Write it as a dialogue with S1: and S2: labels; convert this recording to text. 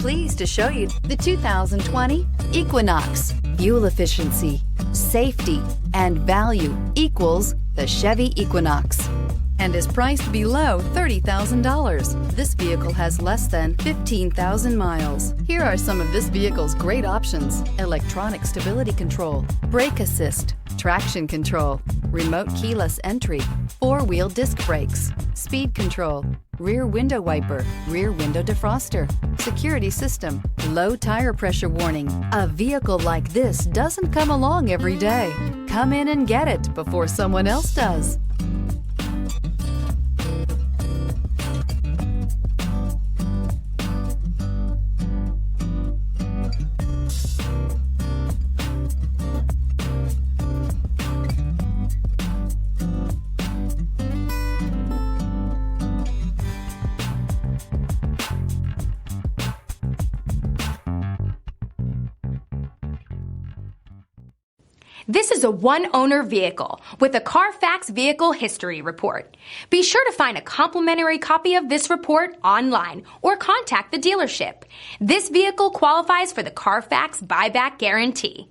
S1: Pleased to show you the 2020 Equinox. Fuel efficiency, safety, and value equals the Chevy Equinox and is priced below $30,000. This vehicle has less than 15,000 miles. Here are some of this vehicle's great options: electronic stability control, brake assist, traction control, remote keyless entry, four-wheel disc brakes, speed control, rear window wiper, rear window defroster, security system, low tire pressure warning. A vehicle like this doesn't come along every day. Come in and get it before someone else does.
S2: This is a one-owner vehicle with a Carfax Vehicle History Report. Be sure to find a complimentary copy of this report online or contact the dealership. This vehicle qualifies for the Carfax Buyback Guarantee.